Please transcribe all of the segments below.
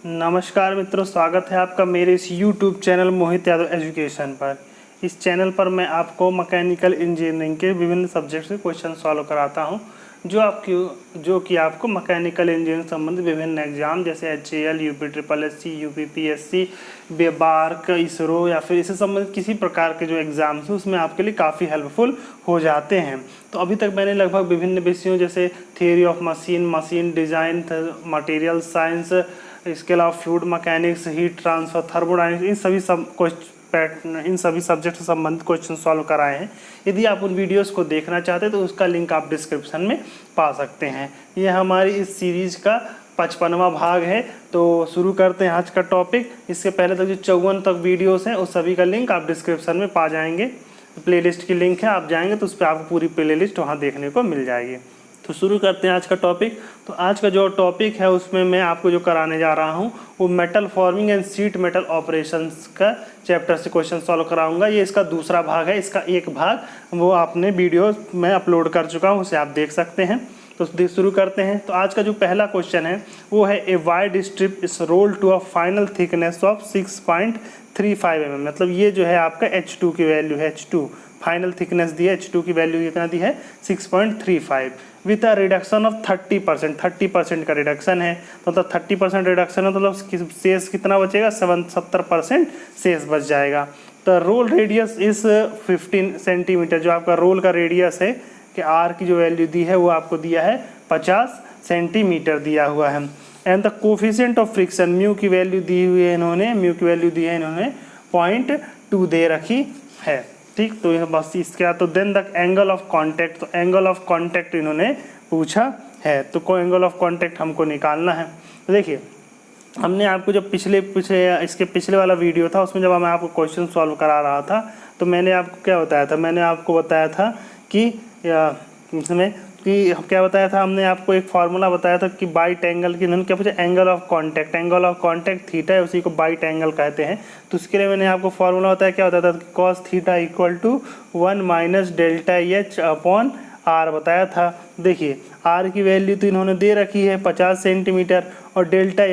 नमस्कार मित्रों, स्वागत है आपका मेरे इस YouTube चैनल मोहित यादव एजुकेशन पर। इस चैनल पर मैं आपको मैकेनिकल इंजीनियरिंग के विभिन्न सब्जेक्ट से क्वेश्चन सॉल्व कराता हूं, जो कि आपको मैकेनिकल इंजीनियरिंग संबंधित विभिन्न एग्जाम जैसे HAL, UPSSC, UPPSC, BARC, ISRO या फिर इससे संबंधित किसी प्रकार के जो एग्ज़ाम्स हैं उसमें आपके लिए काफ़ी हेल्पफुल हो जाते हैं। तो अभी तक मैंने लगभग विभिन्न विषयों जैसे theory of machine, machine design, material science, इसके अलावा fluid mechanics, heat transfer, thermodynamics, इन सभी सब्जेक्ट से संबंधित क्वेश्चन सॉल्व कराए हैं। यदि आप उन वीडियोस को देखना चाहते हैं तो उसका लिंक आप डिस्क्रिप्शन में पा सकते हैं। यह हमारी इस सीरीज़ का 55वां भाग है। तो शुरू करते हैं आज का टॉपिक। इससे पहले तक जो 54 तक वीडियोस हैं उस सभी का लिंक आप डिस्क्रिप्शन में पा जाएंगे। प्लेलिस्ट की लिंक है, आप जाएंगे तो उस पर आपको पूरी प्लेलिस्ट वहाँ देखने को मिल जाएगी। तो शुरू करते हैं आज का टॉपिक। तो आज का जो टॉपिक है उसमें मैं आपको जो कराने जा रहा हूँ वो metal forming and sheet metal operations का चैप्टर से क्वेश्चन सॉल्व कराऊंगा। ये इसका दूसरा भाग है। इसका एक भाग वो आपने वीडियो में अपलोड कर चुका हूँ, उसे आप देख सकते हैं। तो शुरू करते हैं। तो आज का जो पहला क्वेश्चन है वो है a wide strip is roll to a final thickness of 6.35 mm। मतलब ये जो है आपका H2 की वैल्यू है। H2 फाइनल थिकनेस दी है, H2 की वैल्यू कितना दी है 6.35 विथ अ रिडक्शन ऑफ 30% का रिडक्शन है। तो मतलब 30% रिडक्शन है तो मतलब शेष कितना बचेगा, 70% शेष बच जाएगा। तो रोल रेडियस इस 15 सेंटीमीटर, जो आपका रोल का रेडियस है कि आर की जो वैल्यू दी है वो आपको दिया है 50 सेंटीमीटर दिया हुआ है। And the coefficient of friction, mu की वैल्यू दी हुई है इन्होंने, म्यू की वैल्यू दी है इन्होंने 0.2 दे रखी है। ठीक, तो यह बस इसके बाद तो then the angle of contact, तो एंगल ऑफ कांटेक्ट इन्होंने पूछा है। तो कोई एंगल ऑफ कांटेक्ट हमको निकालना है। तो देखिए, हमने आपको जब इसके पिछले वाला वीडियो था उसमें जब मैं आपको क्वेश्चन सॉल्व करा रहा था तो मैंने आपको क्या बताया था, मैंने आपको बताया था कि इसमें क्या बताया था, हमने आपको एक फार्मूला बताया था कि बाइट एंगल की, इन्होंने क्या पूछा, एंगल ऑफ कांटेक्ट थीटा है, उसी को बाइट एंगल कहते हैं। तो उसके लिए मैंने आपको फार्मूला बताया, क्या बताया था कि cos theta equal to 1 minus delta H upon R बताया था। देखिए आर की वैल्यू तो इन्होंने दे रखी है 50 सेंटीमीटर और डेल्टा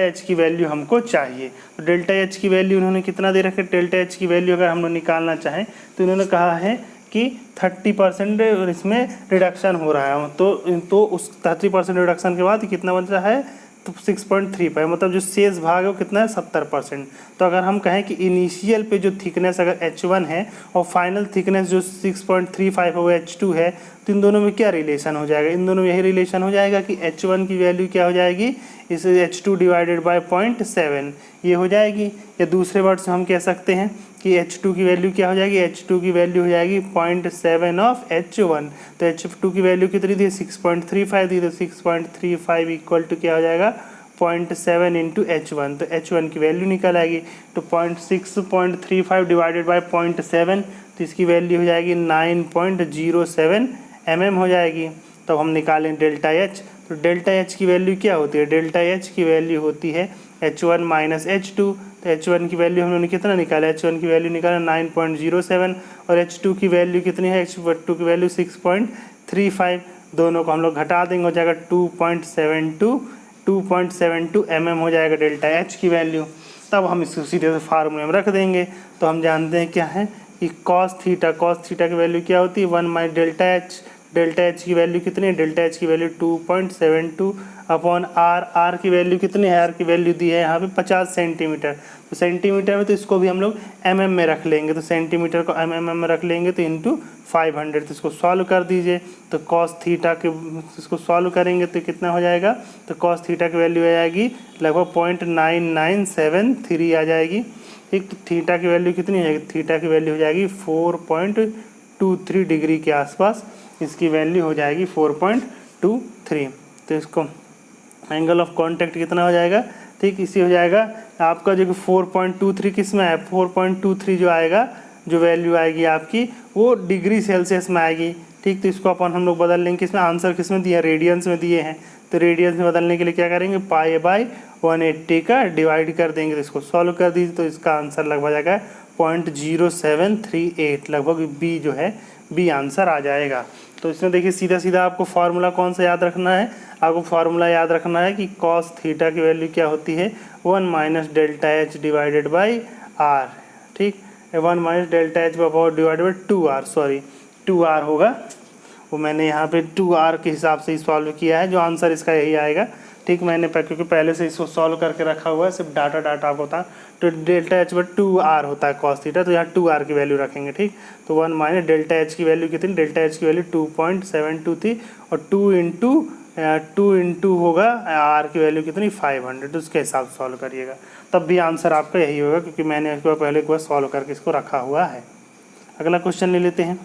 एच की वैल्यू हमको चाहिए। तो डेल्टा एच की वैल्यू इन्होंने कितना दे रखी है, डेल्टा एच की वैल्यू अगर हम लोग निकालना चाहें तो इन्होंने कहा है कि 30% इसमें रिडक्शन हो रहा है। तो उस 30% रिडक्शन के बाद कितना बच रहा है, तो 6.35, मतलब जो शेष भाग है वो कितना है 70%। तो अगर हम कहें कि इनिशियल पे जो थिकनेस अगर H1 है और फाइनल थिकनेस जो 6.35 है वो H2 है, तो इन दोनों में क्या रिलेशन हो जाएगा, इन दोनों में यही रिलेशन हो जाएगा कि H1 की वैल्यू क्या हो जाएगी, इस H2 डिवाइडेड बाय 0.7 ये हो जाएगी। या दूसरे वर्ड से हम कह सकते हैं कि H2 की वैल्यू क्या हो जाएगी, H2 की वैल्यू हो जाएगी 0.7 ऑफ H1। तो H2 की वैल्यू कितनी थी, 6.35 दी, तो 6.35 इक्वल टू क्या हो जाएगा 0.7 इंटू H1। तो H1 की वैल्यू निकल आएगी। तो 6.35 डिवाइडेड बाई 0.7, तो इसकी वैल्यू हो जाएगी 9.07 mm हो जाएगी। तो हम निकालें डेल्टा एच। तो डेल्टा एच की वैल्यू क्या होती है, डेल्टा एच की वैल्यू होती है H1 माइनस H2। तो H1 की वैल्यू हम लोगों ने कितना निकाला, H1 की वैल्यू निकाला 9.07 और H2 की वैल्यू कितनी है, H2 की वैल्यू 6.35। दोनों को हम लोग घटा देंगे, हो जाएगा 2.72 mm हो जाएगा डेल्टा एच की वैल्यू। तब हम इसको सीधे से फार्मूले में रख देंगे। तो हम जानते हैं क्या है कि कॉस थीटा की वैल्यू क्या होती है 1 माइनस डेल्टा एच की वैल्यू कितनी है, डेल्टा एच की वैल्यू 2.72 अपॉन आर की वैल्यू कितनी है, आर की वैल्यू दी है यहाँ पे 50 सेंटीमीटर। तो सेंटीमीटर में तो इसको भी हम लोग mm में रख लेंगे, तो सेंटीमीटर को mm में रख लेंगे तो इंटू 500। तो इसको सॉल्व कर दीजिए। तो कॉस थीटा के इसको सॉल्व करेंगे तो कितना हो जाएगा, तो कॉस थीटा की वैल्यू आ जाएगी लगभग 0.9973 आ जाएगी। ठीक, तो थीटा की वैल्यू कितनी है, थीटा की वैल्यू हो जाएगी 4.23 डिग्री के आसपास इसकी वैल्यू हो जाएगी 4.23। तो इसको एंगल ऑफ कांटेक्ट कितना हो जाएगा, ठीक, इसी हो जाएगा आपका जो कि 4.23 किस में है, 4.23 जो आएगा, जो वैल्यू आएगी आपकी वो डिग्री सेल्सियस में आएगी। ठीक, तो इसको अपन हम लोग बदल लेंगे, किसमें आंसर किसमें दिया, रेडियंस में दिए हैं। तो रेडियंस में बदलने के लिए क्या करेंगे, पाई बाई 180 का डिवाइड कर देंगे। तो इसको सॉल्व कर दीजिए तो इसका आंसर लगभग जाएगा 0.0738, लगभग बी जो है बी आंसर आ जाएगा। तो इसमें देखिए सीधा सीधा आपको फार्मूला कौन सा याद रखना है, आपको फार्मूला याद रखना है कि कॉस थीटा की वैल्यू क्या होती है 1 minus delta H divided by R. ठीक, 1 minus delta H divided by 2r, sorry 2r होगा, वो मैंने यहाँ पे 2r के हिसाब से ही सॉल्व किया है, जो आंसर इसका यही आएगा। ठीक, मैंने क्योंकि पहले से इसको सॉल्व करके रखा हुआ है, सिर्फ डाटा होता है, तो डेल्टा एच पर 2r होता है कॉस थीटा, तो यहाँ 2r की वैल्यू रखेंगे। ठीक, तो 1 माइनस डेल्टा एच की वैल्यू कितनी, डेल्टा एच की वैल्यू 2.72 थी, और 2 इंटू होगा r की वैल्यू कितनी 500, तो उसके हिसाब से सॉल्व करिएगा, तब भी आंसर आपका यही होगा, क्योंकि मैंने इसको पहले एक बार सॉल्व करके इसको रखा हुआ है। अगला क्वेश्चन ले लेते हैं।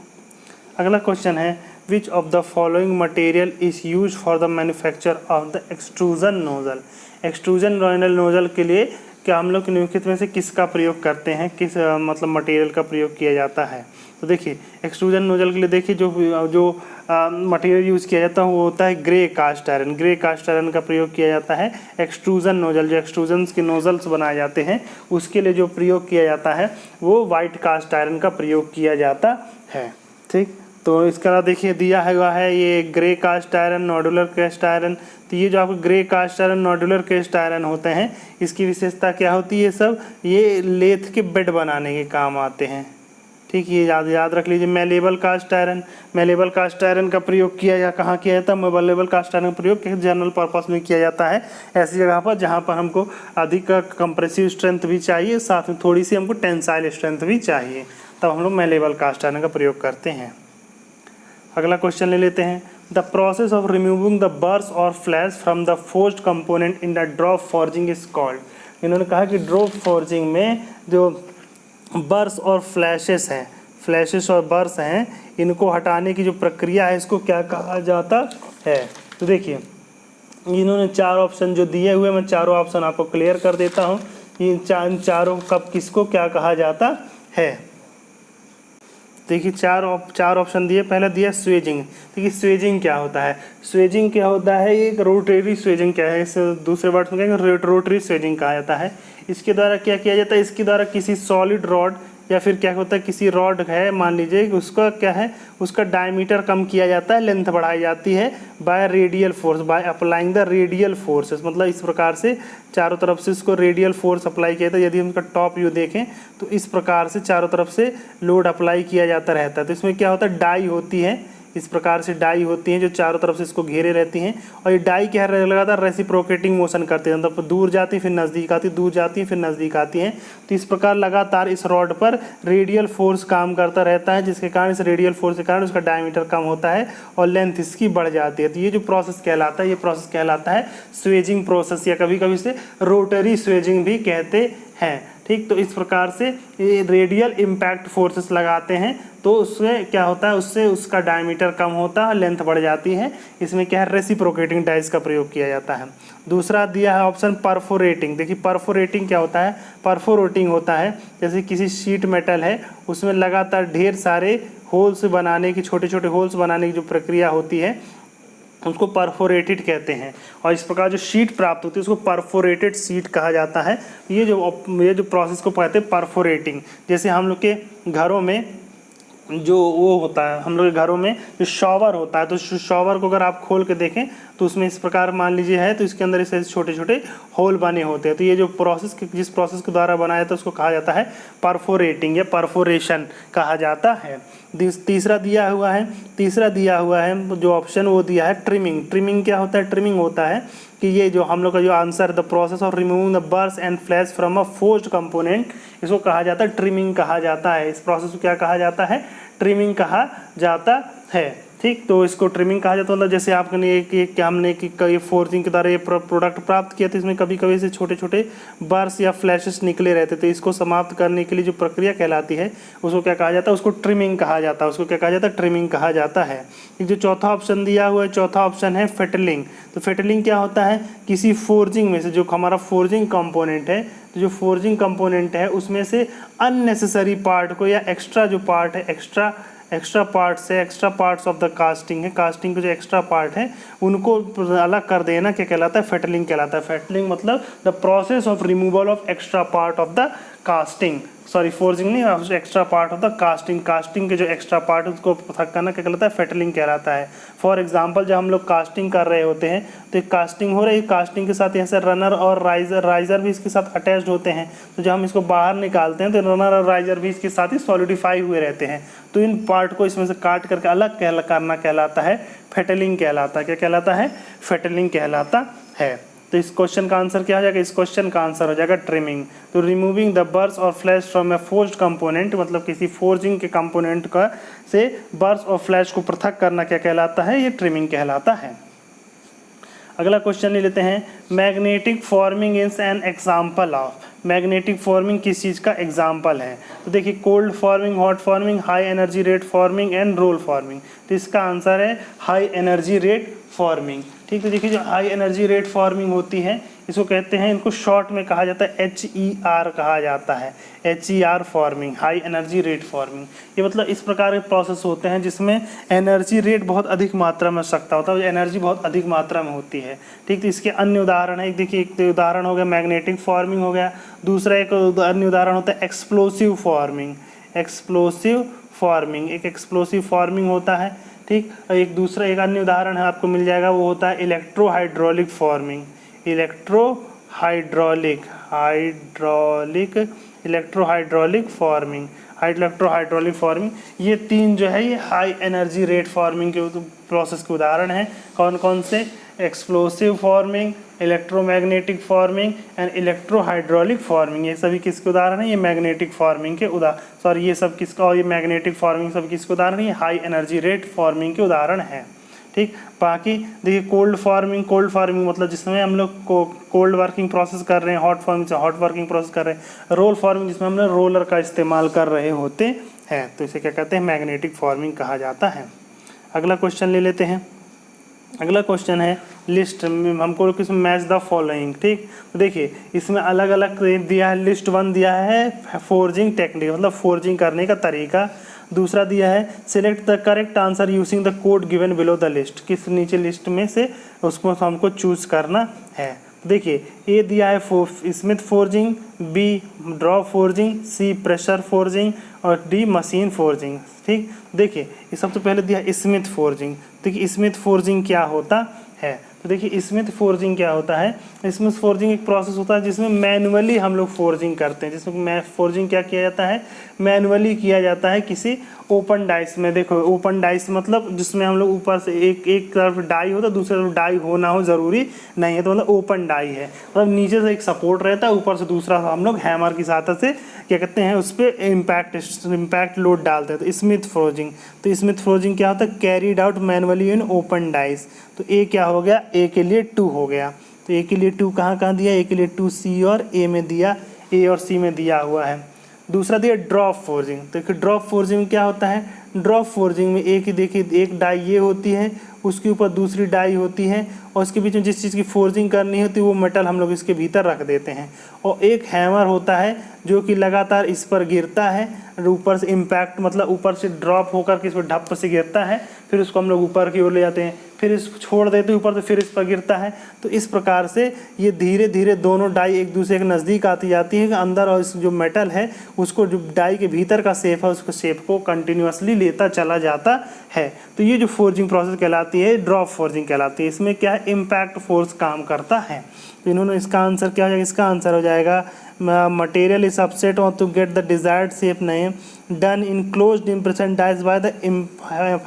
अगला क्वेश्चन है which of the following material is use for the manufacture of the extrusion nozzle. Extrusion nozzle के लिए क्या हम लोग निम्नलिखित में से किसका प्रयोग करते हैं, किस मतलब मटेरियल का प्रयोग किया जाता है। तो देखिए एक्सट्रूजन नोजल के लिए देखिए जो मटेरियल यूज़ किया जाता है वो होता है grey cast iron. Grey cast iron का प्रयोग किया जाता है। एक्सट्रूजन नोजल, जो एक्सट्रूजन्स के नोजल्स बनाए जाते हैं उसके लिए जो प्रयोग किया जाता है वो वाइट कास्ट आयरन का प्रयोग किया जाता है। ठीक, तो इसका देखिए दिया हुआ है ये grey cast iron, nodular cast iron. तो ये जो आपको grey cast iron, nodular cast iron होते हैं, इसकी विशेषता क्या होती है, सब ये लेथ के बेड बनाने के काम आते हैं। ठीक, ये याद रख लीजिए। Malleable cast iron, malleable cast iron का प्रयोग कहाँ किया जाता है, मेलेबल कास्ट आयरन का प्रयोग जनरल पर्पस में किया जाता है, ऐसी जगह पर जहाँ पर हमको अधिक कंप्रेसिव स्ट्रेंथ भी चाहिए, साथ में थोड़ी सी हमको टेंसाइल स्ट्रेंथ भी चाहिए, तब हम लोग मेलेबल कास्ट आयरन का प्रयोग करते हैं। अगला क्वेश्चन ले लेते हैं। The process of removing the burrs और flash from the forged component in the drop forging is called. इन्होंने कहा कि ड्रॉप फॉर्जिंग में जो बर्स और फ्लैशेस हैं, फ्लैशेस और बर्स हैं, इनको हटाने की जो प्रक्रिया है इसको क्या कहा जाता है। तो देखिए इन्होंने 4 ऑप्शन जो दिए हुए, मैं चारों ऑप्शन आपको क्लियर कर देता हूँ। इन चारों कब किसको क्या कहा जाता है। देखिए चार ऑप्शन दिए। पहला दिया स्वेजिंग। देखिए स्वेजिंग क्या होता है, स्वेजिंग क्या होता है, एक रोटरी स्वेजिंग क्या है, इसे दूसरे वर्ड में कहेंगे रोटरी स्वेजिंग कहा जाता है। इसके द्वारा क्या किया जाता है, इसके द्वारा किसी सॉलिड रॉड या फिर क्या होता है किसी रॉड है मान लीजिए, उसका क्या है, उसका डायमीटर कम किया जाता है, लेंथ बढ़ाई जाती है bye radial force, by applying the radial forces. मतलब इस प्रकार से चारों तरफ से इसको रेडियल फोर्स अप्लाई किया जाता है। यदि हम इसका टॉप व्यू देखें तो इस प्रकार से चारों तरफ से लोड अप्लाई किया जाता रहता है। तो इसमें क्या होता है, डाई होती है, इस प्रकार से डाई होती हैं जो चारों तरफ से इसको घेरे रहती हैं, और ये डाई क्या है, लगातार रेसिप्रोकेटिंग मोशन करते हैं, मतलब दूर जाती फिर नज़दीक आती, दूर जाती फिर नज़दीक आती हैं। तो इस प्रकार लगातार इस रॉड पर रेडियल फोर्स काम करता रहता है, जिसके कारण इस रेडियल फोर्स के कारण उसका डायमीटर कम होता है और लेंथ इसकी बढ़ जाती है। तो ये जो प्रोसेस कहलाता है, ये प्रोसेस कहलाता है स्वेजिंग प्रोसेस, या कभी कभी इसे रोटरी स्वेजिंग भी कहते हैं। ठीक, तो इस प्रकार से ये रेडियल इम्पैक्ट फोर्सेस लगाते हैं, तो उससे क्या होता है, उससे उसका डायमीटर कम होता है, लेंथ बढ़ जाती है। इसमें क्या है, रेसिप्रोकेटिंग डाइस का प्रयोग किया जाता है। दूसरा दिया है ऑप्शन परफोरेटिंग। देखिए परफोरेटिंग क्या होता है, परफोरेटिंग होता है जैसे किसी शीट मेटल है उसमें लगातार ढेर सारे होल्स बनाने की, छोटे छोटे होल्स बनाने की जो प्रक्रिया होती है उसको परफोरेटेड कहते हैं, और इस प्रकार जो शीट प्राप्त होती है उसको परफोरेटेड शीट कहा जाता है। ये जो प्रोसेस को कहते हैं परफोरेटिंग। जैसे हम लोग के घरों में जो वो होता है, हम लोग के घरों में जो शॉवर होता है, तो शॉवर को अगर आप खोल के देखें तो उसमें इस प्रकार मान लीजिए है, तो इसके अंदर इसे छोटे छोटे होल बने होते हैं। तो ये जो प्रोसेस जिस प्रोसेस के द्वारा बनाया जाता है उसको कहा जाता है परफोरेटिंग या परफोरेशन कहा जाता है। तीसरा दिया हुआ है जो ऑप्शन वो दिया है ट्रिमिंग। ट्रिमिंग क्या होता है, ट्रिमिंग होता है कि ये जो हम लोग का जो answer the process of removing the burrs and flash from a forced component, इसको कहा जाता है ट्रिमिंग कहा जाता है। इस प्रोसेस को क्या कहा जाता है, ट्रिमिंग कहा जाता है। ठीक, तो इसको ट्रिमिंग कहा जाता है। मतलब जैसे आपने हमने ये फोर्जिंग के द्वारा ये प्रोडक्ट प्राप्त किया, तो इसमें कभी कभी से छोटे छोटे बर्स या फ्लैशेस निकले रहते थे। इसको समाप्त करने के लिए जो प्रक्रिया कहलाती है उसको क्या कहा जाता है, उसको ट्रिमिंग कहा जाता है। उसको क्या कहा जाता है, ट्रिमिंग कहा जाता है। जो चौथा ऑप्शन दिया हुआ है, चौथा ऑप्शन है फेटलिंग। तो फेटलिंग क्या होता है, किसी फोर्जिंग में से जो हमारा फोर्जिंग कंपोनेंट है, तो जो फोर्जिंग कंपोनेंट है उसमें से अननेसेसरी पार्ट को या एक्स्ट्रा जो पार्ट है, extra parts of the casting है, कास्टिंग के जो एक्स्ट्रा पार्ट है उनको अलग कर देना क्या कहलाता है, फेटलिंग कहलाता है। फेटलिंग मतलब the process of removal of extra part of the casting. Forging नहीं, एक्स्ट्रा पार्ट होता है कास्टिंग। कास्टिंग के जो एक्स्ट्रा पार्ट है उसको पृथक करना क्या कहलाता है, फेटलिंग कहलाता है। फॉर एग्जांपल जब हम लोग कास्टिंग कर रहे होते हैं तो एक कास्टिंग हो रही है, कास्टिंग के साथ यहाँ से रनर और राइजर भी इसके साथ अटैच्ड होते हैं। तो जब हम इसको बाहर निकालते हैं तो रनर और राइजर भी इसके साथ ही सॉलिडिफाई हुए रहते हैं। तो इन पार्ट को इसमें से काट करके अलग करना कहलाता है फेटलिंग कहलाता है। क्या कहलाता है, फेटलिंग कहलाता है। तो इस क्वेश्चन का आंसर क्या हो जाएगा, इस क्वेश्चन का आंसर हो जाएगा ट्रिमिंग। तो रिमूविंग द बर्स और flash from A forged component, मतलब किसी फोर्जिंग के कंपोनेंट का से बर्स और फ्लैश को पृथक करना क्या कहलाता है, ये ट्रिमिंग कहलाता है। अगला क्वेश्चन ले लेते हैं, magnetic forming is an example of. Magnetic forming किस चीज़ का एग्जाम्पल है, तो देखिए cold forming, hot forming, high energy rate forming and roll forming. तो इसका आंसर है हाई एनर्जी रेट फॉर्मिंग। ठीक, तो देखिए जो हाई एनर्जी रेट फॉर्मिंग होती है इसको कहते हैं, इनको शॉर्ट में कहा जाता है HER कहा जाता है, HER forming, high energy rate forming. ये मतलब इस प्रकार के प्रोसेस होते हैं जिसमें एनर्जी रेट बहुत अधिक मात्रा में आवश्यकता होता है, एनर्जी बहुत अधिक मात्रा में होती है। ठीक, तो इसके अन्य उदाहरण है, देखिए एक उदाहरण हो गया मैग्नेटिक फॉर्मिंग हो गया, दूसरा एक अन्य उदाहरण होता है एक्सप्लोसिव फॉर्मिंग। एक्सप्लोसिव फॉर्मिंग एक एक्सप्लोसिव फॉर्मिंग होता है। ठीक, एक दूसरा एक अन्य उदाहरण है आपको मिल जाएगा, वो होता है electrohydraulic forming. Electrohydraulic forming, electrohydraulic forming, ये तीन जो है ये हाई एनर्जी रेट फॉर्मिंग के प्रोसेस के उदाहरण हैं। कौन कौन से, explosive forming, electromagnetic forming and electrohydraulic forming. ये सभी किसके उदाहरण हैं, ये मैग्नेटिक फॉर्मिंग के ये सब किसका, और ये मैग्नेटिक फॉर्मिंग सब किसके उदाहरण है, ये हाई एनर्जी रेट फॉर्मिंग के उदाहरण हैं। ठीक, बाकी देखिए कोल्ड फार्मिंग मतलब जिसमें हम लोग कोल्ड वर्किंग प्रोसेस कर रहे हैं, हॉट फार्मिंग से हॉट वर्किंग प्रोसेस कर रहे हैं, रोल फार्मिंग जिसमें हम लोग रोलर का इस्तेमाल कर रहे होते हैं, तो इसे क्या कहते हैं, मैग्नेटिक फार्मिंग कहा जाता है। अगला क्वेश्चन ले लेते हैं। अगला क्वेश्चन है लिस्ट, हमको किसमें मैच द फॉलोइंग। ठीक, तो देखिए इसमें अलग अलग दिया है, लिस्ट 1 दिया है फोर्जिंग टेक्निक, मतलब फोर्जिंग करने का तरीका। दूसरा दिया है select the correct answer using the code given below the list, किस नीचे लिस्ट में से उसको हमको चूज करना है। देखिए ए दिया है smith forging, B drop forging, C pressure forging और डी मशीन फोर्जिंग। ठीक, देखिए ये सबसे पहले दिया स्मिथ फोर्जिंग। देखिए स्मिथ फोर्जिंग क्या होता है, तो देखिए स्मिथ फोर्जिंग क्या होता है, स्मिथ फोर्जिंग एक प्रोसेस होता है जिसमें मैनुअली हम लोग फोर्जिंग करते हैं, जिसमें फोर्जिंग क्या किया जाता है, मैनुअली किया जाता है किसी ओपन डाइस में। देखो ओपन डाइस मतलब जिसमें हम लोग ऊपर से एक तरफ डाई होता है, दूसरी तरफ डाई होना हो ज़रूरी नहीं है, तो मतलब ओपन डाई है, मतलब नीचे से एक सपोर्ट रहता है, ऊपर से दूसरा हम लोग हैमर की सहायता से क्या कहते हैं उस पर इम्पैक्ट लोड डालते हैं। तो स्मिथ फोर्जिंग क्या होता है, carried out manually in open dice. तो ए क्या हो गया, ए के लिए 2 हो गया। तो ए के लिए 2 कहाँ दिया, ए के लिए 2 सी और ए में दिया, ए और सी में दिया हुआ है। दूसरा दिया ड्रॉप फोर्जिंग। तो ड्रॉप फोर्जिंग में क्या होता है, ड्रॉप फोर्जिंग में एक ही देखिए एक डाई ये होती है, उसके ऊपर दूसरी डाई होती है और उसके बीच में जिस चीज़ की फोर्जिंग करनी होती है वो मेटल हम लोग इसके भीतर रख देते हैं, और एक हैमर होता है जो कि लगातार इस पर गिरता है, ऊपर से इम्पैक्ट मतलब ऊपर से ड्रॉप होकर के इस पर ढप से गिरता है, फिर उसको हम लोग ऊपर की ओर ले जाते हैं, फिर इसको छोड़ देते हैं ऊपर से, फिर इस पर गिरता है। तो इस प्रकार से ये धीरे धीरे दोनों डाई एक दूसरे के नज़दीक आती जाती है, अंदर और इस जो मेटल है उसको जो डाई के भीतर का शेप है उसको शेप को कंटिन्यूसली लेता चला जाता है। तो ये जो फोर्जिंग प्रोसेस कहलाती है ड्रॉप फोर्जिंग कहलाती है। इसमें क्या है, इम्पैक्ट फोर्स काम करता है। तो इन्होंने इसका आंसर क्या हो जाएगा, इसका आंसर हो जाएगा मटेरियल इज सबसेट और to get the desired shape नहीं done in closed impression dies by the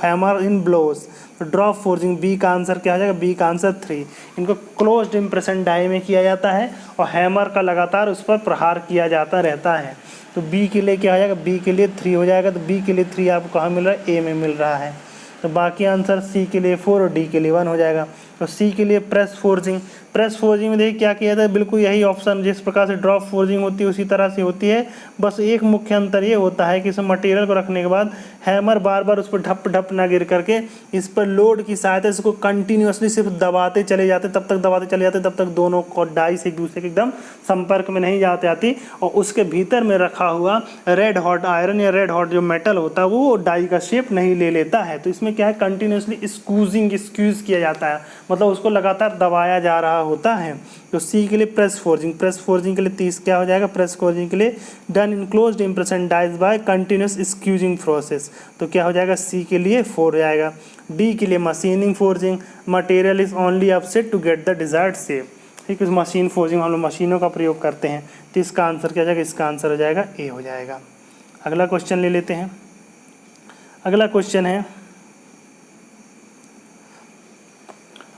hammer in blows. तो ड्रॉप फोर्जिंग बी का आंसर क्या हो जाएगा, बी का आंसर 3। इनको क्लोज्ड इम्प्रेशन डाई में किया जाता है और हैमर का लगातार उस पर प्रहार किया जाता रहता है। तो बी के लिए क्या हो जाएगा, बी के लिए 3 हो जाएगा। तो बी के लिए 3 आपको कहाँ मिल रहा है, ए में मिल रहा है। तो बाकी आंसर सी के लिए 4 और डी के लिए 1 हो जाएगा। तो सी के लिए प्रेस फोर्जिंग में देखिए क्या किया था, बिल्कुल यही ऑप्शन जिस प्रकार से ड्रॉप फोर्जिंग होती है उसी तरह से होती है, बस एक मुख्य अंतर ये होता है कि इस मटेरियल को रखने के बाद हैमर बार बार उस पर ढप ना गिर करके इस पर लोड की सहायता से इसको कंटिन्यूसली सिर्फ दबाते चले जाते, तब तक दोनों डाइस एक दूसरे के एकदम संपर्क में नहीं जाते आती, और उसके भीतर में रखा हुआ रेड हॉट आयरन या रेड हॉट जो मेटल होता है वो डाई का शेप नहीं ले लेता है। तो इसमें क्या है, कंटिन्यूसली स्क्यूज़ किया जाता है, मतलब उसको लगातार दबाया जा रहा होता है। तो सी के लिए प्रेस फोर्जिंग, प्रेस फोर्जिंग के लिए 30 क्या हो जाएगा, प्रेस फोर्जिंग के लिए done in closed impression dies by continuous squeezing process, तो क्या हो जाएगा सी के लिए 4 जाएगा। डी के लिए machining forging, material is only upset to get the desired shape, ठीक है, मशीन फोर्जिंग हम लोग मशीनों का प्रयोग करते हैं, तो इसका आंसर क्या हो जाएगा, इसका आंसर हो जाएगा ए हो जाएगा। अगला क्वेश्चन ले लेते हैं। अगला क्वेश्चन है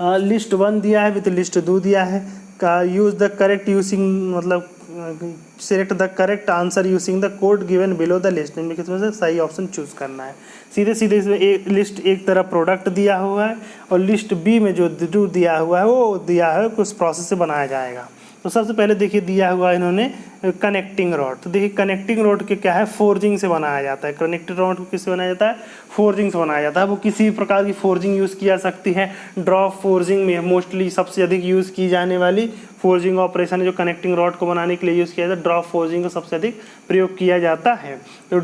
लिस्ट 1 दिया है विद लिस्ट 2 दिया है, का यूज द करेक्ट यूजिंग, मतलब select the correct answer using the code given below the list, इनमें किसमें से सही ऑप्शन चूज करना है। सीधे सीधे इसमें लिस्ट एक तरफ प्रोडक्ट दिया हुआ है और लिस्ट बी में जो दिया हुआ है वो दिया है कुछ प्रोसेस से बनाया जाएगा। तो सबसे पहले देखिए दिया हुआ है इन्होंने कनेक्टिंग रॉड, तो देखिए कनेक्टिंग रॉड के क्या है, फोर्जिंग से बनाया जाता है। कनेक्टिंग रॉड को किससे बनाया जाता है, फोर्जिंग से बनाया जाता है। वो किसी भी प्रकार की फोर्जिंग यूज़ की जा सकती है। ड्रॉप फोर्जिंग में मोस्टली सबसे अधिक यूज़ की जाने वाली फोर्जिंग ऑपरेशन है जो कनेक्टिंग रॉड को बनाने के लिए यूज़ किया जाता है, ड्रॉप फोर्जिंग का सबसे अधिक प्रयोग किया जाता है। तो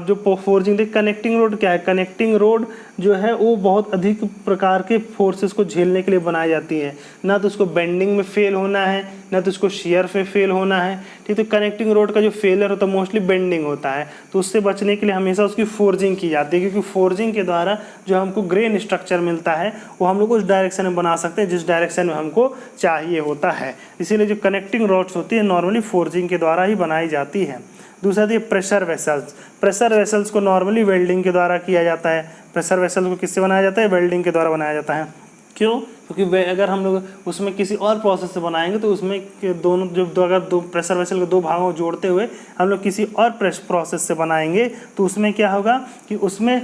जो फोर्जिंग देखिए कनेक्टिंग रॉड क्या है, कनेक्टिंग रॉड जो है वो बहुत अधिक प्रकार के फोर्सेस को झेलने के लिए बनाई जाती है। ना तो उसको बेंडिंग में फेल होना है, ना तो उसको शेयर पे फेल होना है, ठीक। तो कनेक्टिंग रॉड का जो फेलियर होता है मोस्टली बेंडिंग होता है, तो उससे बचने के लिए हमेशा उसकी फोर्जिंग की जाती है, क्योंकि फोर्जिंग के द्वारा जो हमको ग्रेन स्ट्रक्चर मिलता है वो हम लोग उस डायरेक्शन में बना सकते हैं जिस डायरेक्शन में हमको चाहिए होता है। इसीलिए जो कनेक्टिंग रॉड्स होती है नॉर्मली फोर्जिंग के द्वारा ही बनाई जाती है। दूसरा ये प्रेशर वेसल्स, प्रेशर वेसल्स को नॉर्मली वेल्डिंग के द्वारा किया जाता है। प्रेशर वेसल्स को किससे बनाया जाता है, वेल्डिंग के द्वारा बनाया जाता है। क्यों, क्योंकि अगर हम लोग उसमें किसी और प्रोसेस से बनाएंगे तो उसमें दोनों अगर दो प्रेशर वेसल के दो भागों को जोड़ते हुए हम लोग किसी और प्रोसेस से बनाएंगे तो उसमें क्या होगा कि उसमें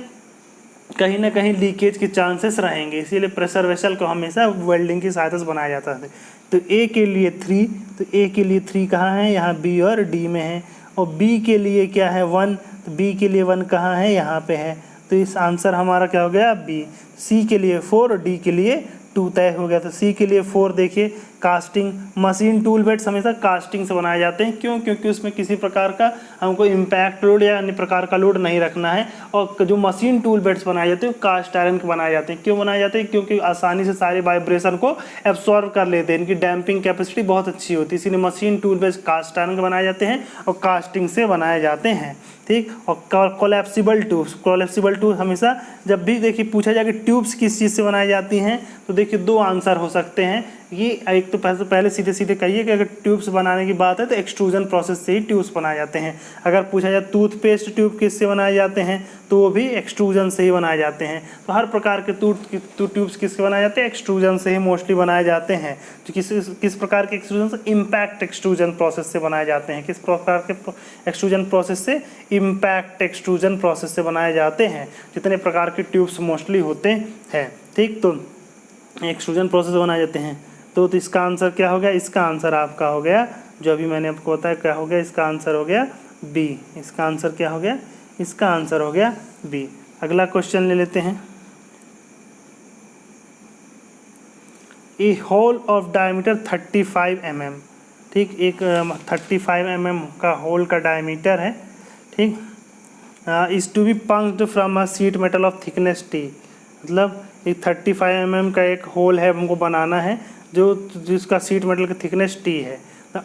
कहीं ना कहीं लीकेज के चांसेस रहेंगे। इसीलिए प्रेशर वेसल को हमेशा वेल्डिंग की सहायता से बनाया जाता है। तो ए के लिए 3, तो ए के लिए 3 कहाँ है, यहाँ बी और डी में है। और बी के लिए क्या है 1, तो बी के लिए 1 कहाँ है, यहाँ पे है। तो इस आंसर हमारा क्या हो गया बी। सी के लिए 4 और डी के लिए 2 तय हो गया। तो सी के लिए 4 देखिए कास्टिंग, मशीन टूल बेड्स हमेशा कास्टिंग से बनाए जाते हैं। क्यों, क्योंकि उसमें किसी प्रकार का हमको इम्पैक्ट लोड या अन्य प्रकार का लोड नहीं रखना है। और जो मशीन टूल बेड्स बनाए जाते हैं वो कास्ट आयरन के बनाए जाते हैं। क्यों बनाए जाते हैं, क्योंकि आसानी से सारे वाइब्रेशन को एब्सॉर्व कर लेते हैं, इनकी डैम्पिंग कैपेसिटी बहुत अच्छी होती है। इसीलिए machine tool beds cast iron के बनाए जाते हैं और कास्टिंग से बनाए जाते हैं, ठीक। और कोलैप्सिबल ट्यूब्स, कोलैप्सिबल ट्यूब हमेशा जब भी देखिए पूछा जाए कि ट्यूब्स किस चीज़ से बनाई जाती हैं तो देखिए 2 आंसर हो सकते हैं। ये एक तो पहले सीधे सीधे कहिए कि अगर ट्यूब्स बनाने की बात है तो एक्सट्रूजन प्रोसेस से ही ट्यूब्स बनाए जाते हैं। अगर पूछा जाए टूथपेस्ट ट्यूब किससे बनाए जाते हैं तो वो भी एक्सट्रूजन से ही बनाए जाते हैं। तो हर प्रकार के ट्यूब्स किससे बनाए जाते हैं, एक्सट्रूजन से ही मोस्टली बनाए जाते हैं। तो किस प्रकार के एक्सट्रूजन से, इम्पैक्ट एक्सट्रूजन प्रोसेस से बनाए जाते हैं। किस प्रकार के एक्सट्रूजन प्रोसेस से, इम्पैक्ट एक्सट्रूजन प्रोसेस से बनाए जाते हैं। जितने प्रकार के ट्यूब्स मोस्टली होते हैं, ठीक, तो एक्सट्रूजन प्रोसेस बनाए जाते हैं। तो इसका आंसर क्या हो गया, इसका आंसर आपका हो गया जो अभी मैंने आपको बताया क्या हो गया, इसका आंसर हो गया बी। इसका आंसर क्या हो गया, इसका आंसर हो गया बी। अगला क्वेश्चन ले लेते हैं। ए होल ऑफ डायमीटर 35 mm, ठीक, एक 35 mm का होल का डायमीटर है, ठीक। Is to be punched from a sheet metal of thickness T, मतलब एक 35 mm का एक होल है हमको बनाना है जिसका शीट मेटल का थिकनेस टी है।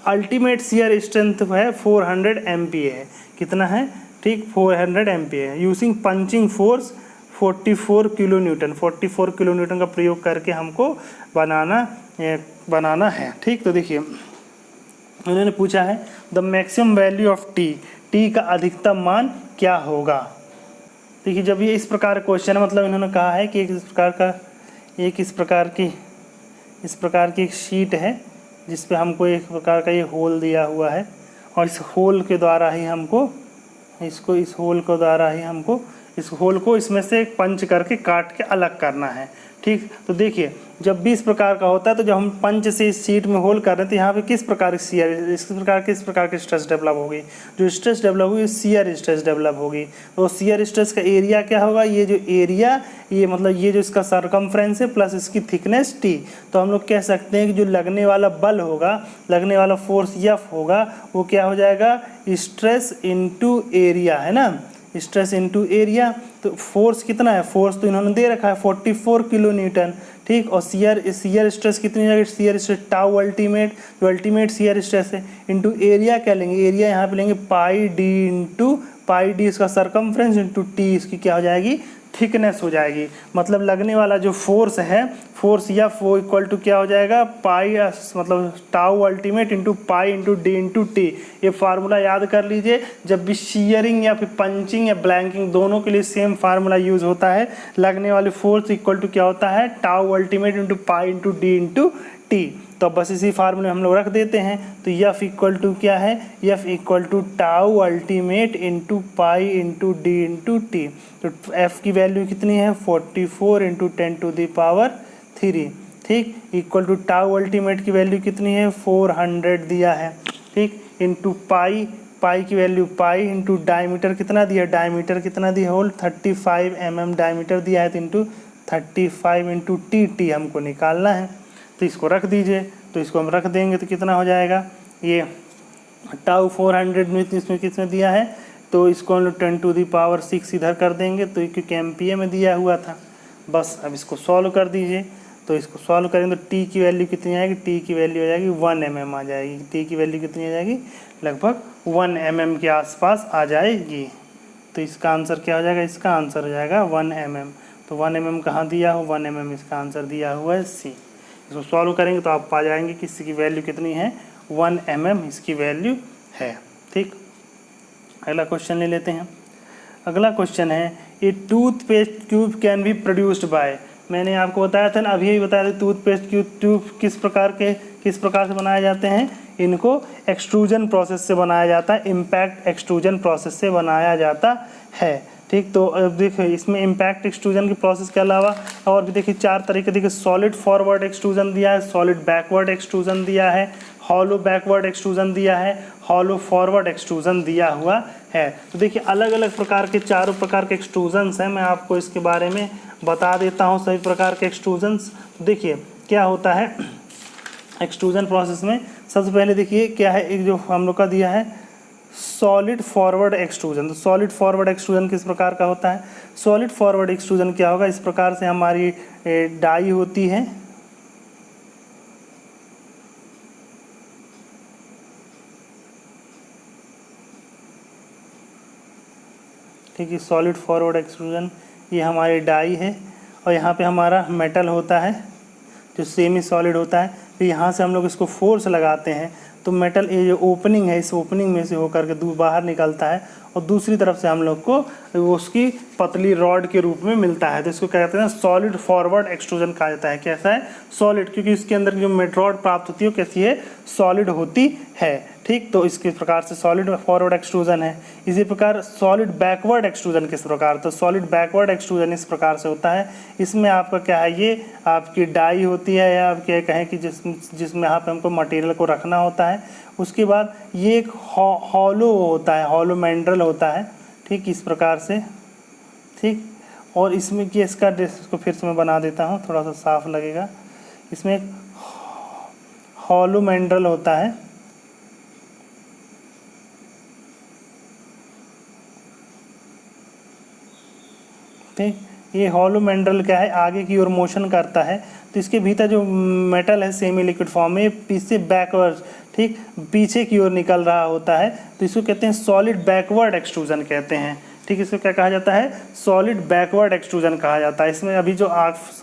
अल्टीमेट शियर स्ट्रेंथ है 400 MPa है, कितना है, ठीक, 400 MPa है। Using punching force 44 kilo Newton, 44 kilo Newton का प्रयोग करके हमको बनाना है, ठीक। तो देखिए उन्होंने पूछा है the maximum value of T, T का अधिकतम मान क्या होगा। देखिए जब ये इस प्रकार क्वेश्चन है, मतलब इन्होंने कहा है कि इस प्रकार की एक शीट है जिस पे हमको एक प्रकार का ये होल दिया हुआ है और इस होल को इसमें से एक पंच करके काट के अलग करना है, ठीक। तो देखिए जब भी इस प्रकार का होता है तो जब हम पंच से इस शीट में होल कर रहे हैं तो यहाँ पे किस प्रकार की स्ट्रेस डेवलप होगी, जो स्ट्रेस डेवलप होगी शियर स्ट्रेस डेवलप होगी। तो शियर स्ट्रेस का एरिया क्या होगा, ये जो एरिया, ये मतलब ये जो इसका सरकमफ्रेंस है प्लस इसकी थिकनेस टी। तो हम लोग कह सकते हैं कि जो लगने वाला बल होगा, लगने वाला फोर्स एफ होगा, वो क्या हो जाएगा, स्ट्रेस इनटू एरिया, है ना, स्ट्रेस इनटू एरिया। तो फोर्स कितना है, फोर्स तो इन्होंने दे रखा है 44 किलो न्यूटन, ठीक। और शियर स्ट्रेस कितनी हो जाएगी, शियर स्ट्रेस टाउ अल्टीमेट, जो अल्टीमेट शियर स्ट्रेस है, इंटू एरिया क्या लेंगे, एरिया यहाँ पे लेंगे पाई डी इंटू पाई डी इसका सरकमफ्रेंस इंटू टी इसकी क्या हो जाएगी, थिकनेस हो जाएगी। मतलब लगने वाला जो फोर्स है, फोर्स एफ वो इक्वल टू क्या हो जाएगा, पाई मतलब tau ultimate into pi into D into T. ये फार्मूला याद कर लीजिए, जब भी शीयरिंग या फिर पंचिंग या ब्लैंकिंग दोनों के लिए सेम फार्मूला यूज होता है। लगने वाले फोर्स इक्वल टू क्या होता है, tau ultimate into pi into D into T. तो बस इसी फार्मूले हम लोग रख देते हैं। तो एफ इक्वल टू क्या है, F equal to tau ultimate into pi into D into T. तो एफ की वैल्यू कितनी है, 44 इंटू 10⁻3, ठीक, इक्वल टू टाउ अल्टीमेट की वैल्यू कितनी है, 400 दिया है, ठीक, इंटू पाई, पाई की वैल्यू पाई इंटू डायमीटर कितना दिया, डायमीटर कितना दिया, होल 35 mm डायमीटर दिया है, तो इंटू 35 इंटू टी हमको निकालना है। तो इसको रख दीजिए, तो इसको हम रख देंगे तो कितना हो जाएगा, ये टाउ 400 में इसमें किसमें दिया है, तो इसको हम लोग 10⁻6 इधर कर देंगे, तो क्योंकि एम्पियर में दिया हुआ था। बस अब इसको सॉल्व कर दीजिए। तो इसको सॉल्व करेंगे तो टी की वैल्यू कितनी आएगी, टी की वैल्यू आ जाएगी 1 mm आ जाएगी। टी की वैल्यू कितनी आ जाएगी, लगभग 1 mm के आसपास आ जाएगी। तो इसका आंसर क्या हो जाएगा, इसका आंसर हो जाएगा 1 mm। तो 1 mm कहाँ दिया हो, 1 mm इसका आंसर दिया हुआ है सी। इसको सॉल्व करेंगे तो आप पा जाएंगे कि इसकी वैल्यू कितनी है, 1 mm इसकी वैल्यू है, ठीक। अगला क्वेश्चन ले लेते हैं। अगला क्वेश्चन है, a toothpaste tube can be produced by. मैंने आपको बताया था ना, अभी ही बताया था, टूथपेस्ट ट्यूब किस प्रकार से बनाए जाते हैं, इनको एक्सट्रूजन प्रोसेस से बनाया जाता है, इम्पैक्ट एक्सट्रूजन प्रोसेस से बनाया जाता है, ठीक। तो अब देखिए इसमें इम्पैक्ट एक्सट्रूजन के प्रोसेस के अलावा और भी देखिए 4 तरीके, देखिए सॉलिड फॉरवर्ड एक्सट्रूजन दिया है, सॉलिड बैकवर्ड एक्सट्रूजन दिया है, हॉलो बैकवर्ड एक्सट्रूजन दिया है, हॉलो फॉरवर्ड एक्सट्रूजन दिया हुआ है। तो देखिए अलग अलग प्रकार के 4 प्रकार के एक्सट्रूजन्स हैं, मैं आपको इसके बारे में बता देता हूँ सभी प्रकार के एक्सट्रूजन्स। देखिए क्या होता है एक्सट्रूजन प्रोसेस में, सबसे पहले देखिए क्या है, एक जो हम लोग का दिया है सॉलिड फॉरवर्ड एक्सट्रूजन। तो सॉलिड फॉरवर्ड एक्सट्रूजन किस प्रकार का होता है, सॉलिड फॉरवर्ड एक्सट्रूजन क्या होगा, इस प्रकार से हमारी डाई होती है, ठीक है, सॉलिड फॉरवर्ड एक्सट्रूजन, ये हमारी डाई है और यहाँ पे हमारा मेटल होता है जो सेमी सॉलिड होता है। तो यहाँ से हम लोग इसको फोर्स लगाते हैं तो मेटल ये जो ओपनिंग है, इस ओपनिंग में से होकर के दूर बाहर निकलता है और दूसरी तरफ से हम लोग को उसकी पतली रॉड के रूप में मिलता है। तो इसको क्या कहते हैं, सॉलिड फॉरवर्ड एक्सट्रूजन कहा जाता है। कैसा है, सॉलिड, क्योंकि इसके अंदर जो रॉड प्राप्त होती है वो कैसी है, सॉलिड होती है, ठीक। तो इसके प्रकार से सॉलिड फॉरवर्ड एक्सट्रूजन है। इसी प्रकार सॉलिड बैकवर्ड एक्सट्रूजन किस प्रकार, तो सॉलिड बैकवर्ड एक्सट्रूजन इस प्रकार से होता है। इसमें आपका क्या है, ये आपकी डाई होती है या आप क्या कहें कि जिसमें यहाँ पे हमको मटेरियल को रखना होता है। उसके बाद ये एक हॉलो होता है, हॉलो मैंड्रल होता है, ठीक, इस प्रकार से, ठीक। और इसमें कि इसका इसको फिर से मैं बना देता हूँ, थोड़ा सा साफ लगेगा। इसमें एक हॉलो मैंड्रल होता है, ठीक। ये हॉलो मैंड्रल क्या है, आगे की ओर मोशन करता है, तो इसके भीतर जो मेटल है सेमी लिक्विड फॉर्म में पीछे बैकवर्ड, ठीक, पीछे की ओर निकल रहा होता है। तो इसको कहते हैं सॉलिड बैकवर्ड एक्सट्रूजन कहते हैं, ठीक। इसको क्या कहा जाता है, सॉलिड बैकवर्ड एक्सट्रूजन कहा जाता है। इसमें अभी जो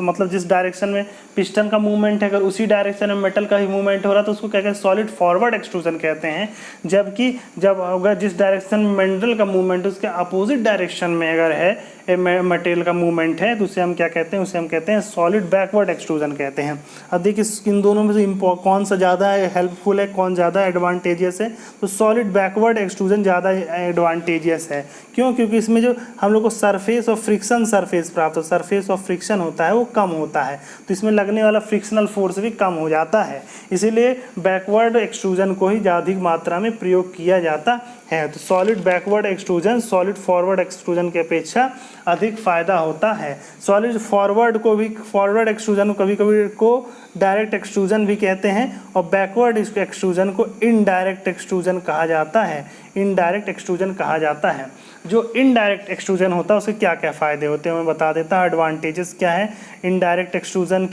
मतलब जिस डायरेक्शन में पिस्टन का मूवमेंट है, अगर उसी डायरेक्शन में मेटल का ही मूवमेंट हो रहा है तो उसको क्या कहते हैं, सॉलिड फॉरवर्ड एक्सट्रूजन कहते हैं। जबकि जब अगर जिस डायरेक्शन में मेटल का मूवमेंट उसके अपोजिट डायरेक्शन में अगर है मटेरियल का मूवमेंट है तो उसे हम क्या कहते हैं, उसे हम कहते हैं सॉलिड बैकवर्ड एक्सट्रूजन कहते हैं। अब देखिए इन दोनों में से कौन सा ज़्यादा हेल्पफुल है, कौन ज़्यादा एडवांटेजियस है, तो सॉलिड बैकवर्ड एक्सट्रूजन ज़्यादा एडवांटेजियस है। क्यों, क्योंकि इसमें जो हम लोग को सरफेस ऑफ फ्रिक्शन सरफेस प्राप्त हो, सरफेस ऑफ फ्रिक्शन होता है वो कम होता है, तो इसमें लगने वाला फ्रिक्शनल फोर्स भी कम हो जाता है। इसीलिए बैकवर्ड एक्सट्रूजन को ही अधिक मात्रा में प्रयोग किया जाता है। तो solid backward extrusion solid forward extrusion की अपेक्षा अधिक फायदा होता है। सॉलिड फॉरवर्ड को भी, फॉरवर्ड एक्सट्रूजन को कभी कभी को डायरेक्ट एक्सट्रूजन भी कहते हैं और बैकवर्ड एक्सट्रूजन को इनडायरेक्ट एक्सट्रूजन कहा जाता है, इनडायरेक्ट एक्सट्रूजन कहा जाता है। जो इनडायरेक्ट एक्सट्रूजन होता है उसके क्या क्या फ़ायदे होते हैं मैं बता देता हूँ। एडवांटेजेस क्या है इनडायरेक्ट एक्सट्रूजन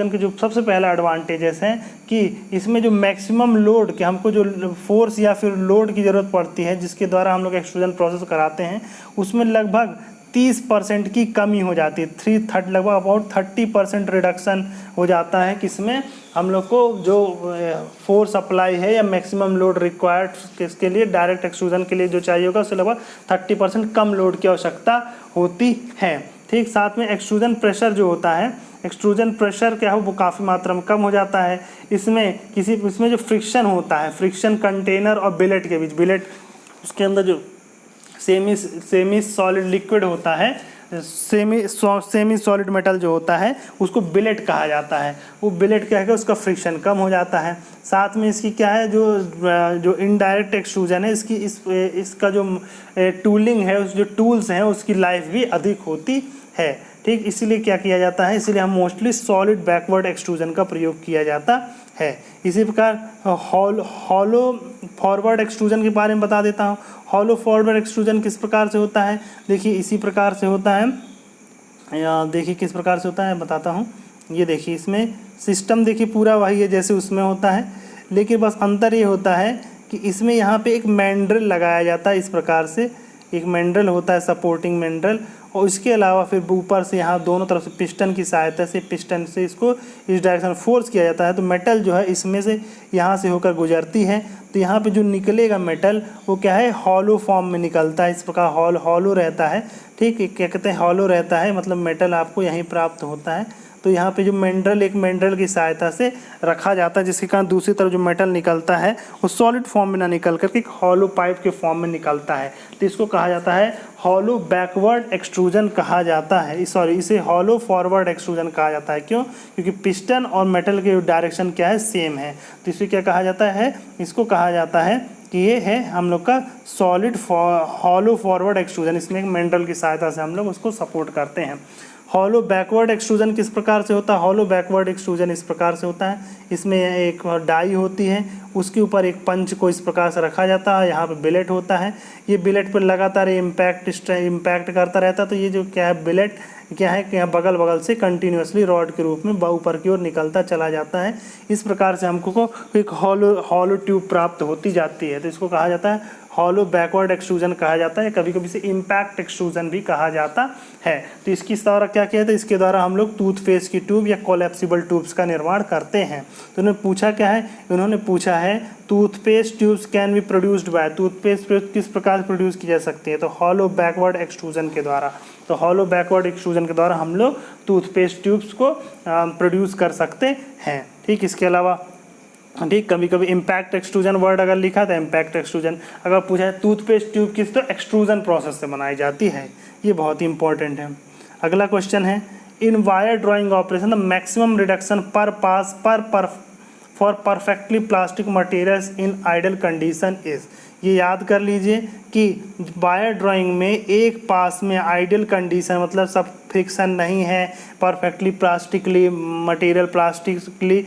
के जो सबसे पहला एडवांटेजेस हैं कि इसमें जो मैक्सिमम लोड के हमको जो फोर्स या फिर लोड की ज़रूरत पड़ती है जिसके द्वारा हम लोग एक्सट्रूजन प्रोसेस कराते हैं उसमें लगभग 30% की कमी हो जाती है। लगभग अबाउट 30% रिडक्शन हो जाता है किसमें हम लोग को जो फोर्स अप्लाई है या मैक्सिमम लोड रिक्वायर्ड किसके लिए डायरेक्ट एक्सट्रूजन के लिए जो चाहिए होगा उससे लगभग 30% कम लोड की आवश्यकता होती है। ठीक, साथ में एक्सट्रूजन प्रेशर जो होता है एक्सट्रूजन प्रेशर क्या हो वो काफ़ी मात्रा में कम हो जाता है। इसमें जो फ्रिक्शन होता है फ्रिक्शन कंटेनर और बिलेट के बीच उसके अंदर जो सेमी सॉलिड लिक्विड होता है सेमी सॉलिड मेटल जो होता है उसको बिलेट कहा जाता है। वो बिलेट क्या है उसका फ्रिक्शन कम हो जाता है। साथ में इसकी क्या है जो इनडायरेक्ट एक्सट्रूजन है इसका जो टूलिंग है उस जो टूल्स हैं उसकी लाइफ भी अधिक होती है। ठीक, इसीलिए क्या किया जाता है इसीलिए हम मोस्टली सॉलिड बैकवर्ड एक्सट्रूजन का प्रयोग किया जाता है। इसी प्रकार हॉलो फॉरवर्ड एक्सट्रूजन के बारे में बता देता हूँ। हॉलो फॉरवर्ड एक्सट्रूजन किस प्रकार से होता है देखिए इसी प्रकार से होता है देखिए किस प्रकार से होता है बताता हूँ। ये देखिए इसमें सिस्टम देखिए पूरा वही है जैसे उसमें होता है लेकिन बस अंतर ये होता है कि इसमें यहाँ पे एक मैंड्रल लगाया जाता है। इस प्रकार से एक मैंड्रल होता है सपोर्टिंग मैंड्रल और इसके अलावा फिर ऊपर से यहाँ दोनों तरफ से पिस्टन की सहायता से पिस्टन से इसको इस डायरेक्शन फोर्स किया जाता है तो मेटल जो है इसमें से यहाँ से होकर गुजरती है तो यहाँ पे जो निकलेगा मेटल वो क्या है हॉलो फॉर्म में निकलता है। इस प्रकार हॉलो रहता है। ठीक, क्या कहते हैं हॉलो रहता है मतलब मेटल आपको यहीं प्राप्त होता है। तो यहाँ पे जो एक मैंड्रल की सहायता से रखा जाता है जिसके कारण दूसरी तरफ जो मेटल निकलता है वो सॉलिड फॉर्म में ना निकल करके एक हॉलो पाइप के फॉर्म में निकलता है। तो इसको कहा जाता है हॉलो बैकवर्ड एक्सट्रूजन कहा जाता है। इसे हॉलो फॉरवर्ड एक्सट्रूजन कहा जाता है। क्यों? क्योंकि पिस्टन और मेटल के डायरेक्शन क्या है सेम है। तो इसे क्या कहा जाता है इसको कहा जाता है कि ये है हम लोग का सॉलिड हॉलो फॉरवर्ड एक्सट्रूजन। इसमें एक मैंड्रल की सहायता से हम लोग उसको सपोर्ट करते हैं। हॉलो बैकवर्ड एक्सट्रूजन किस प्रकार से होता है हॉलो बैकवर्ड एक्सट्रूजन इस प्रकार से होता है। इसमें एक डाई होती है उसके ऊपर एक पंच को इस प्रकार से रखा जाता है। यहाँ पे बिलेट होता है ये बिलेट पर लगातार इम्पैक्ट करता रहता है। तो ये जो क्या है बिलेट क्या है कि यहाँ बगल से कंटिन्यूसली रॉड के रूप में ऊपर की ओर निकलता चला जाता है। इस प्रकार से हमको एक हॉलो ट्यूब प्राप्त होती जाती है। तो इसको कहा जाता है हॉलो बैकवर्ड एक्सट्रूजन कहा जाता है। कभी कभी से इम्पैक्ट एक्सट्रूजन भी कहा जाता है। तो इसकी द्वारा क्या किया था इसके द्वारा हम लोग टूथपेस्ट की ट्यूब या कोलैप्सिबल ट्यूब्स का निर्माण करते हैं। तो उन्होंने पूछा क्या है उन्होंने पूछा है toothpaste tubes can be produced bye toothpaste किस प्रकार से प्रोड्यूस की जा सकती है तो हॉलो बैकवर्ड एक्सट्रूजन के द्वारा। तो हॉलो बैकवर्ड एक्सट्रूजन के द्वारा हम लोग टूथपेस्ट ट्यूब्स को प्रोड्यूस कर सकते हैं। ठीक, इसके अलावा ठीक कभी कभी इम्पैक्ट एक्सट्रूजन वर्ड अगर लिखा था इम्पैक्ट एक्सट्रूजन अगर पूछा है टूथपेस्ट ट्यूब किस तो एक्सट्रूजन प्रोसेस से बनाई जाती है। ये बहुत ही इंपॉर्टेंट है। अगला क्वेश्चन है in wire drawing operation the maximum reduction per pass for perfectly plastic materials in ideal condition is. ये याद कर लीजिए कि वायर ड्राइंग में एक पास में आइडियल कंडीशन मतलब सब फ्रिक्शन नहीं है perfectly plastically material plastically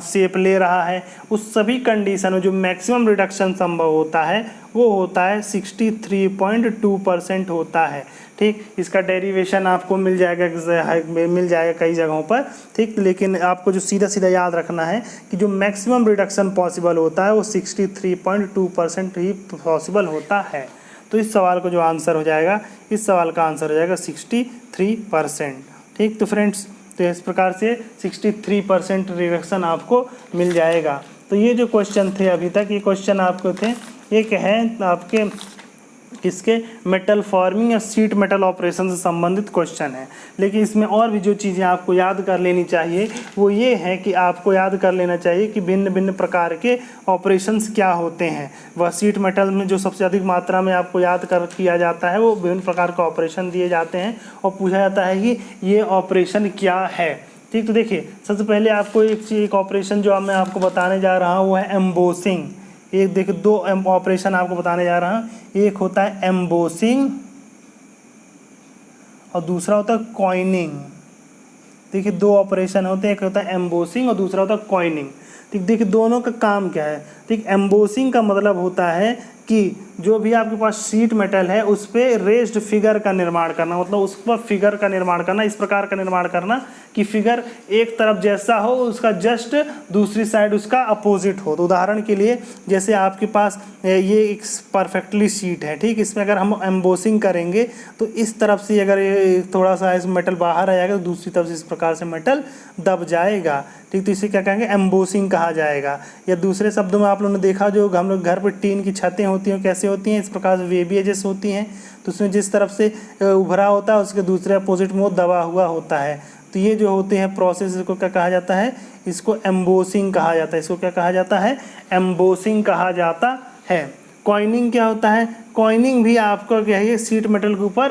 shape ले रहा है उस सभी कंडीशन में जो मैक्सिमम रिडक्शन संभव होता है वो होता है 63.2% होता है। ठीक, इसका डेरिवेशन आपको मिल जाएगा कई जगहों पर। ठीक, लेकिन आपको जो सीधा याद रखना है कि जो मैक्सिमम रिडक्शन पॉसिबल होता है वो 63.2% ही पॉसिबल होता है। तो इस सवाल को जो आंसर हो जाएगा इस सवाल का आंसर हो जाएगा 63%। ठीक, तो फ्रेंड्स तो इस प्रकार से 63% रिडक्शन आपको मिल जाएगा। तो ये जो क्वेश्चन थे अभी तक ये क्वेश्चन आपको थे एक है आपके किसके मेटल फॉर्मिंग या शीट मेटल ऑपरेशन से संबंधित क्वेश्चन है। लेकिन इसमें और भी जो चीज़ें आपको याद कर लेनी चाहिए वो ये है कि आपको याद कर लेना चाहिए कि भिन्न भिन्न प्रकार के ऑपरेशंस क्या होते हैं। वह शीट मेटल में जो सबसे अधिक मात्रा में आपको याद किया जाता है वो विभिन्न प्रकार के ऑपरेशन दिए जाते हैं और पूछा जाता है कि ये ऑपरेशन क्या है। ठीक, तो देखिए सबसे पहले आपको एक ऑपरेशन जो मैं आपको बताने जा रहा हूँ वो है एम्बोसिंग। एक देखिए दो ऑपरेशन आपको बताने जा रहा हूँ। एक होता है एम्बोसिंग और दूसरा होता है कॉइनिंग। देखिए दो ऑपरेशन होते हैं एक होता है एम्बोसिंग और दूसरा होता है कॉइनिंग। ठीक, देखिए दोनों का काम क्या है। ठीक, एम्बोसिंग का मतलब होता है कि जो भी आपके पास शीट मेटल है उस पर रेस्ड फिगर का निर्माण करना, मतलब उस पर फिगर का निर्माण करना, इस प्रकार का निर्माण करना कि फिगर एक तरफ जैसा हो, उसका जस्ट दूसरी साइड उसका अपोजिट हो। तो उदाहरण के लिए जैसे आपके पास ये एक परफेक्टली शीट है, ठीक, इसमें अगर हम एम्बोसिंग करेंगे तो इस तरफ से अगर ये थोड़ा सा इस मेटल बाहर आ जाएगा तो दूसरी तरफ से इस प्रकार से मेटल दब जाएगा, ठीक। तो इसे क्या कहेंगे, एम्बोसिंग कहा जाएगा। या दूसरे शब्दों में आप लोगों ने देखा जो हम लोग घर पर टीन की छतें होती हैं कैसे होती हैं, इस प्रकार से वेवी एजेस होती हैं, तो उसमें जिस तरफ से उभरा होता है उसके दूसरे अपोजिट में वो दबा हुआ होता है। तो ये जो होते हैं प्रोसेस, इसको क्या कहा जाता है, इसको एम्बोसिंग कहा जाता है। इसको क्या कहा जाता है, एम्बोसिंग कहा जाता है। कॉइनिंग क्या होता है, कॉइनिंग भी आपको क्या है, शीट मेटल के ऊपर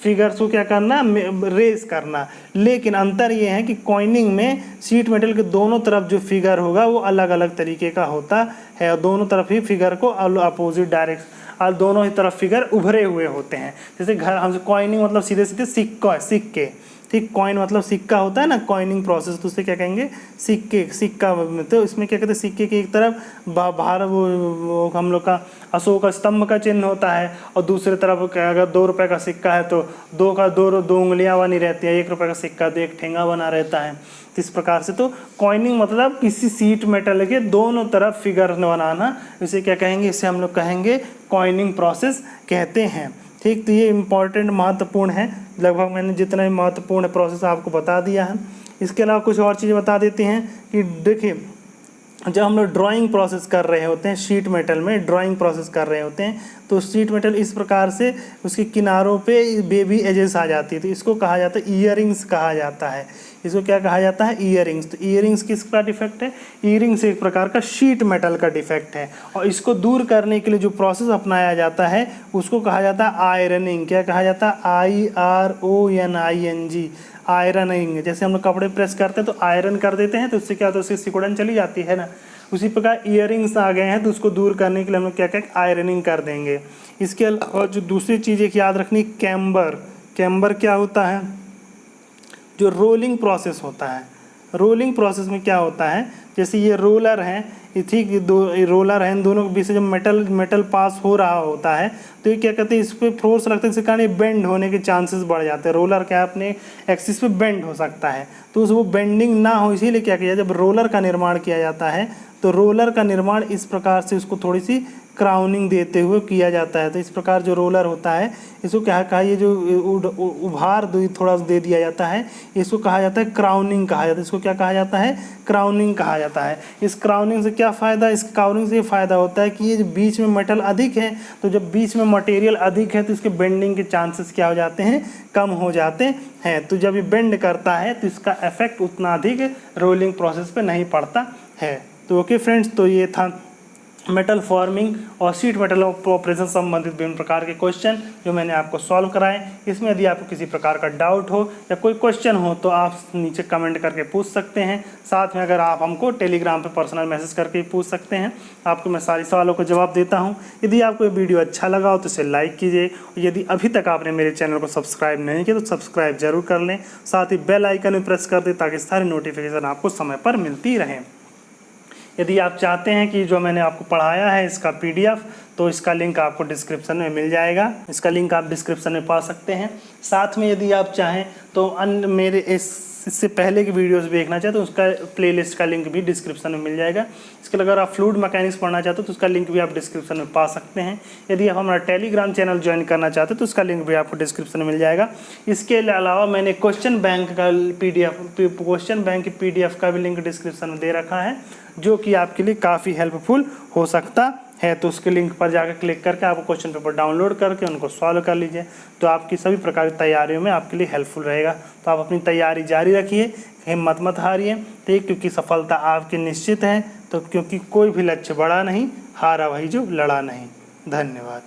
फिगर्स को क्या करना, रेस करना। लेकिन अंतर ये है कि कॉइनिंग में शीट मेटल के दोनों तरफ जो फिगर होगा वो अलग अलग तरीके का होता है और दोनों तरफ ही फिगर को अपोजिट डायरेक्शन और दोनों ही तरफ फिगर उभरे हुए होते हैं। जैसे घर हम कॉइनिंग मतलब सीधे सीधे सिक्के, ठीक, कॉइन मतलब सिक्का होता है ना, कॉइनिंग प्रोसेस, तो उससे क्या कहेंगे, सिक्का। तो इसमें क्या कहते हैं, सिक्के की एक तरफ बाहर वो हम लोग का अशोक स्तंभ का चिन्ह होता है और दूसरी तरफ अगर 2 रुपये का सिक्का है तो दो उंगलियां बनी रहती है, 1 रुपये का सिक्का तो एक ठेंगा बना रहता है। तो इस प्रकार से तो कॉइनिंग मतलब किसी शीट मेटल के दोनों तरफ फिगर बनाना, इसे क्या कहेंगे, इसे हम लोग कहेंगे कॉइनिंग प्रोसेस कहते हैं, ठीक। तो ये इम्पॉर्टेंट महत्वपूर्ण है, लगभग मैंने जितना भी महत्वपूर्ण प्रोसेस आपको बता दिया है। इसके अलावा कुछ और चीज़ें बता देते हैं कि देखिए जब हम लोग ड्राइंग प्रोसेस कर रहे होते हैं, शीट मेटल में ड्राइंग प्रोसेस कर रहे होते हैं तो शीट मेटल इस प्रकार से उसके किनारों पे बेबी एजेस आ जाती है, तो इसको कहा जाता है ईयरिंग्स कहा जाता है। इसको क्या कहा जाता है, ईयरिंग्स। तो ईयरिंग्स किसका डिफेक्ट है, ईयरिंग्स एक प्रकार का शीट मेटल का डिफेक्ट है और इसको दूर करने के लिए जो प्रोसेस अपनाया जाता है उसको कहा जाता है आयरनिंग। क्या कहा जाता है, IRONING, आयरनिंग। जैसे हम लोग कपड़े प्रेस करते हैं तो आयरन कर देते हैं तो उससे क्या होता है, उसकी सिकुड़न चली जाती है ना, उसी प्रकार ईयरिंग्स आ गए हैं तो उसको दूर करने के लिए हम लोग क्या कहें, आयरनिंग कर देंगे। इसके अलावा जो दूसरी चीज़ एक याद रखनी, कैम्बर क्या होता है, जो रोलिंग प्रोसेस होता है। रोलिंग प्रोसेस में क्या होता है, जैसे ये रोलर है, ठीक, ये रोलर है, इन दोनों के बीच से जब मेटल पास हो रहा होता है तो ये क्या कहते हैं, इस पर फोर्स लगता है, इसके कारण ये बेंड होने के चांसेस बढ़ जाते हैं। रोलर क्या अपने एक्सिस पे बेंड हो सकता है, तो वो बेंडिंग ना हो इसीलिए क्या किया, जब रोलर का निर्माण किया जाता है तो रोलर का निर्माण इस प्रकार से उसको थोड़ी सी क्राउनिंग देते हुए किया जाता है। तो इस प्रकार जो रोलर होता है इसको क्या कहा, ये जो उभार थोड़ा दे दिया जाता है, इसको कहा जाता है क्राउनिंग कहा जाता है। इसको क्या कहा जाता है, क्राउनिंग कहा जाता है। इस क्राउनिंग से क्या फ़ायदा, इस क्राउनिंग से ये फ़ायदा होता है कि ये बीच में मेटल अधिक है, तो जब बीच में मटेरियल अधिक है तो इसके बेंडिंग के चांसेस क्या हो जाते हैं, कम हो जाते हैं। तो जब ये बेंड करता है तो इसका इफेक्ट उतना अधिक रोलिंग प्रोसेस पे नहीं पड़ता है। तो ओके फ्रेंड्स, तो ये था मेटल फॉर्मिंग और शीट मेटल ऑपरेशन संबंधित विभिन्न प्रकार के क्वेश्चन जो मैंने आपको सॉल्व कराए। इसमें यदि आपको किसी प्रकार का डाउट हो या कोई क्वेश्चन हो तो आप नीचे कमेंट करके पूछ सकते हैं। साथ में अगर आप हमको टेलीग्राम पे पर्सनल मैसेज करके पूछ सकते हैं, आपको मैं सारी सवालों को जवाब देता हूं। यदि आपको ये वीडियो अच्छा लगा हो तो इसे लाइक कीजिए। यदि अभी तक आपने मेरे चैनल को सब्सक्राइब नहीं किया तो सब्सक्राइब जरूर कर लें, साथ ही बेल आइकन भी प्रेस कर दें ताकि सारी नोटिफिकेशन आपको समय पर मिलती रहे। यदि आप चाहते हैं कि जो मैंने आपको पढ़ाया है इसका PDF, तो इसका लिंक आपको डिस्क्रिप्शन में मिल जाएगा। इसका लिंक आप डिस्क्रिप्शन में पा सकते हैं। साथ में यदि आप चाहें तो अन्य मेरे इससे पहले की वीडियोस देखना चाहते तो उसका प्लेलिस्ट का लिंक भी डिस्क्रिप्शन में मिल जाएगा। इसके अलावा अगर आप फ्लूइड मैकेनिक्स पढ़ना चाहते हो तो उसका लिंक भी आप डिस्क्रिप्शन में पा सकते हैं। यदि आप हमारा टेलीग्राम चैनल ज्वाइन करना चाहते हो तो उसका लिंक भी आपको डिस्क्रिप्शन में मिल जाएगा। इसके अलावा मैंने क्वेश्चन बैंक की PDF का भी लिंक डिस्क्रिप्शन में दे रखा है, जो कि आपके लिए काफ़ी हेल्पफुल हो सकता है। तो उसके लिंक पर जाकर क्लिक करके आपको क्वेश्चन पेपर डाउनलोड करके उनको सॉल्व कर लीजिए, तो आपकी सभी प्रकार की तैयारियों में आपके लिए हेल्पफुल रहेगा। तो आप अपनी तैयारी जारी रखिए, हिम्मत मत हारिए, ठीक, क्योंकि सफलता आपकी निश्चित है। तो क्योंकि कोई भी लक्ष्य बड़ा नहीं, हारा वही जो लड़ा नहीं। धन्यवाद।